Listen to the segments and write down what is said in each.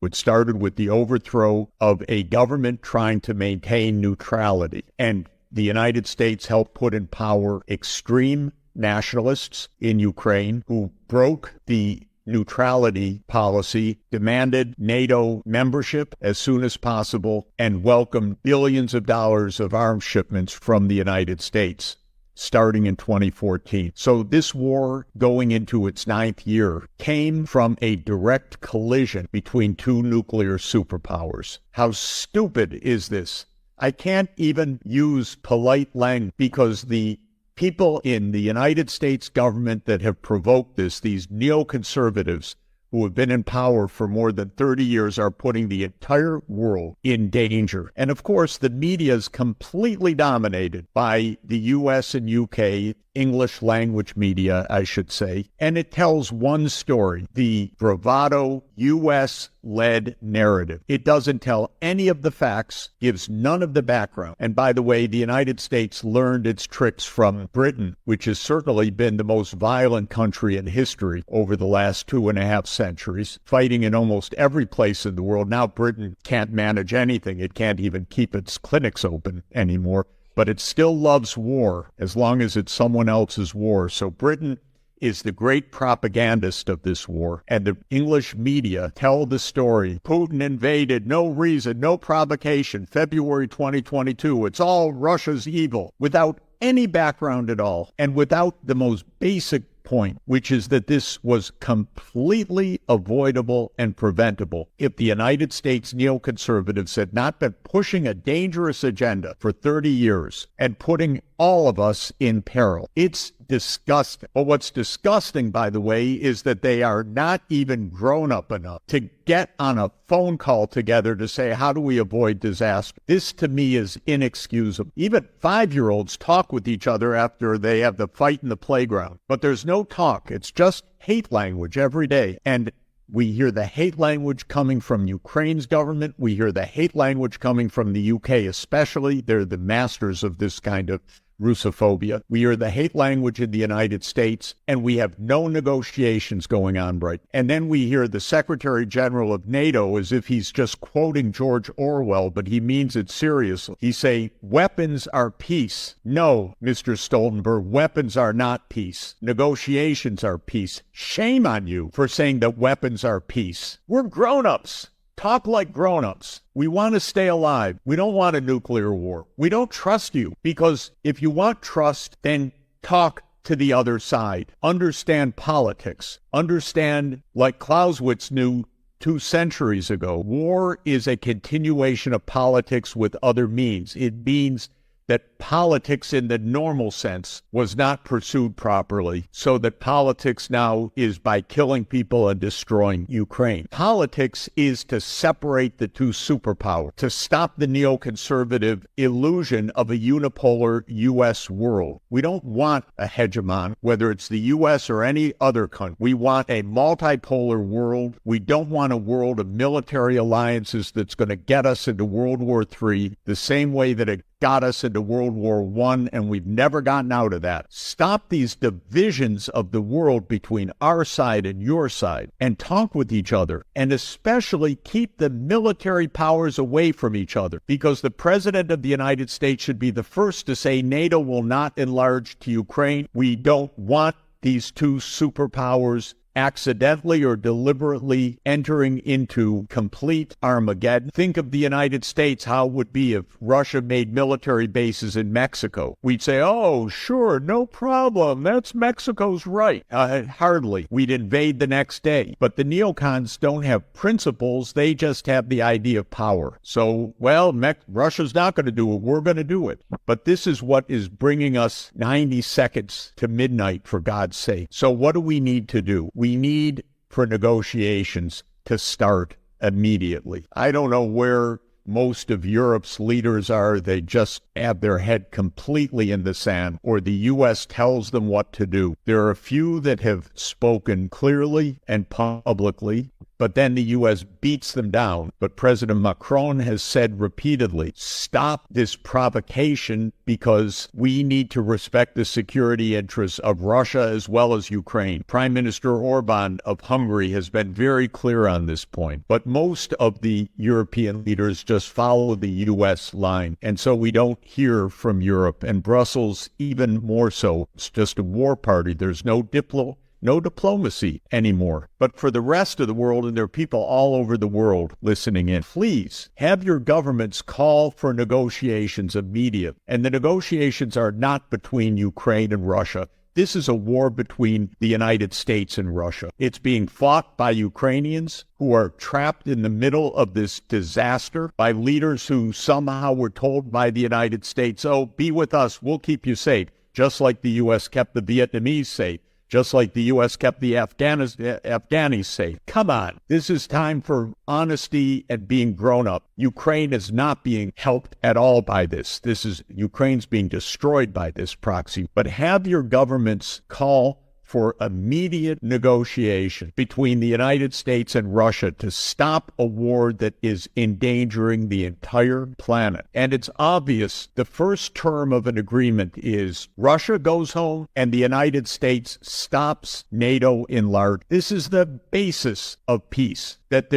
which started with the overthrow of a government trying to maintain neutrality. And the United States helped put in power extreme nationalists in Ukraine who broke the neutrality policy, demanded NATO membership as soon as possible, and welcomed billions of dollars of arms shipments from the United States, starting in 2014. So this war, going into its 9th year, came from a direct collision between two nuclear superpowers. How stupid is this? I can't even use polite language because the people in the United States government that have provoked this, these neoconservatives who have been in power for more than 30 years, are putting the entire world in danger. And of course, the media is completely dominated by the US and UK, English language media, I should say. And it tells one story, the bravado US-led narrative. It doesn't tell any of the facts, gives none of the background. And by the way, the United States learned its tricks from Britain, which has certainly been the most violent country in history over the last 2.5 centuries, fighting in almost every place in the world. Now Britain can't manage anything. It can't even keep its clinics open anymore. But it still loves war as long as it's someone else's war. So Britain is the great propagandist of this war. And the English media tell the story. Putin invaded, no reason, no provocation, February 2022. It's all Russia's evil, without any background at all, and without the most basic point, which is that this was completely avoidable and preventable if the United States neoconservatives had not been pushing a dangerous agenda for 30 years and putting all of us in peril. It's disgusting. But what's disgusting, by the way, is that they are not even grown up enough to get on a phone call together to say, how do we avoid disaster? This, to me, is inexcusable. Even 5-year-olds talk with each other after they have the fight in the playground. But there's no talk. It's just hate language every day. And we hear the hate language coming from Ukraine's government. We hear the hate language coming from the UK especially. They're the masters of this kind of Russophobia. We hear the hate language in the United States, and we have no negotiations going on right. And then we hear the Secretary General of NATO as if he's just quoting George Orwell, but he means it seriously. He say, weapons are peace. No, Mr. Stoltenberg, weapons are not peace. Negotiations are peace. Shame on you for saying that weapons are peace. We're grown-ups. Talk like grown-ups. We want to stay alive. We don't want a nuclear war. We don't trust you, because if you want trust, then talk to the other side. Understand politics. Understand, like Clausewitz knew 2 centuries ago, war is a continuation of politics with other means. It means that politics in the normal sense was not pursued properly, so that politics now is by killing people and destroying Ukraine. Politics is to separate the two superpowers, to stop the neoconservative illusion of a unipolar U.S. world. We don't want a hegemon, whether it's the U.S. or any other country. We want a multipolar world. We don't want a world of military alliances that's going to get us into World War III the same way that it got us into World War I, and we've never gotten out of that. Stop these divisions of the world between our side and your side, and talk with each other, and especially keep the military powers away from each other, because the President of the United States should be the first to say NATO will not enlarge to Ukraine. We don't want these two superpowers accidentally or deliberately entering into complete Armageddon. Think of the United States, how it would be if Russia made military bases in Mexico. We'd say, oh, sure, no problem. That's Mexico's right. Hardly. We'd invade the next day. But the neocons don't have principles. They just have the idea of power. So, well, Russia's not going to do it. We're going to do it. But this is what is bringing us 90 seconds to midnight, for God's sake. So what do we need to do? We need for negotiations to start immediately. I don't know where most of Europe's leaders are. They just have their head completely in the sand, or the U.S. tells them what to do. There are a few that have spoken clearly and publicly. but then the U.S. beats them down. But President Macron has said repeatedly, stop this provocation because we need to respect the security interests of Russia as well as Ukraine. Prime Minister Orban of Hungary has been very clear on this point. But most of the European leaders just follow the U.S. line. And so we don't hear from Europe. And Brussels, even more so, it's just a war party. There's no diplomacy anymore. But for the rest of the world, and there are people all over the world listening in, please have your governments call for negotiations immediately. And the negotiations are not between Ukraine and Russia. This is a war between the United States and Russia. It's being fought by Ukrainians who are trapped in the middle of this disaster, by leaders who somehow were told by the United States, oh, be with us, we'll keep you safe, just like the U.S. kept the Vietnamese safe. Just like the U.S. kept the Afghanis safe. Come on. This is time for honesty and being grown up. Ukraine is not being helped at all by this. Ukraine's being destroyed by this proxy. But have your governments call for immediate negotiation between the United States and Russia to stop a war that is endangering the entire planet. And it's obvious the first term of an agreement is Russia goes home and the United States stops NATO enlargement. This is the basis of peace. That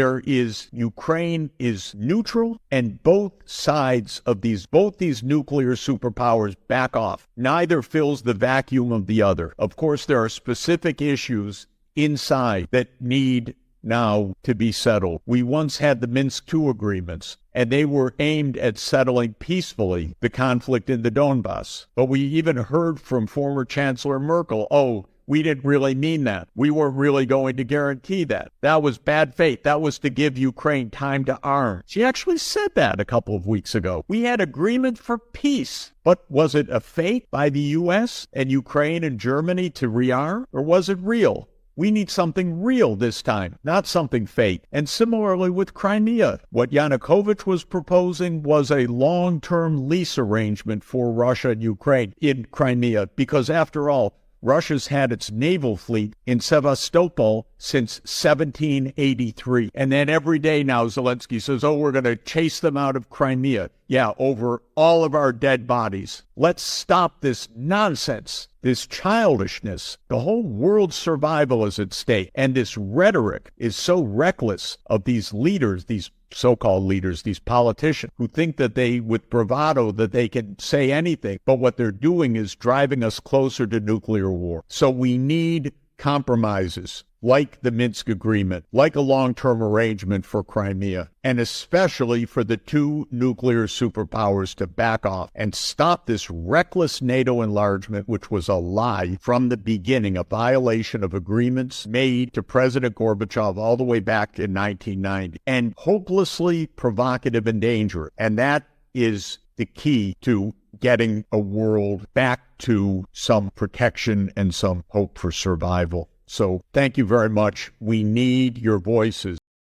Ukraine is neutral and both sides of both these nuclear superpowers back off. Neither fills the vacuum of the other. Of course, there are specific issues inside that need now to be settled. We once had the Minsk II agreements, and they were aimed at settling peacefully the conflict in the Donbass. But we even heard from former Chancellor Merkel, we didn't really mean that. We weren't really going to guarantee that. That was bad faith. That was to give Ukraine time to arm. She actually said that a couple of weeks ago. We had agreement for peace. But was it a fake by the U.S. and Ukraine and Germany to rearm? Or was it real? We need something real this time, not something fake. And similarly with Crimea, what Yanukovych was proposing was a long-term lease arrangement for Russia and Ukraine in Crimea, because after all, Russia's had its naval fleet in Sevastopol since 1783. And then every day now Zelensky says, we're going to chase them out of Crimea. Yeah, over all of our dead bodies. Let's stop this nonsense, this childishness. The whole world's survival is at stake. And this rhetoric is so reckless of these leaders, these so-called leaders, these politicians who think that with bravado, that they can say anything. But what they're doing is driving us closer to nuclear war. So we need compromises like the Minsk agreement, like a long-term arrangement for Crimea, and especially for the two nuclear superpowers to back off and stop this reckless NATO enlargement, which was a lie from the beginning, a violation of agreements made to President Gorbachev all the way back in 1990, and hopelessly provocative and dangerous. And that is the key to getting a world back to some protection and some hope for survival. So thank you very much. We need your voices.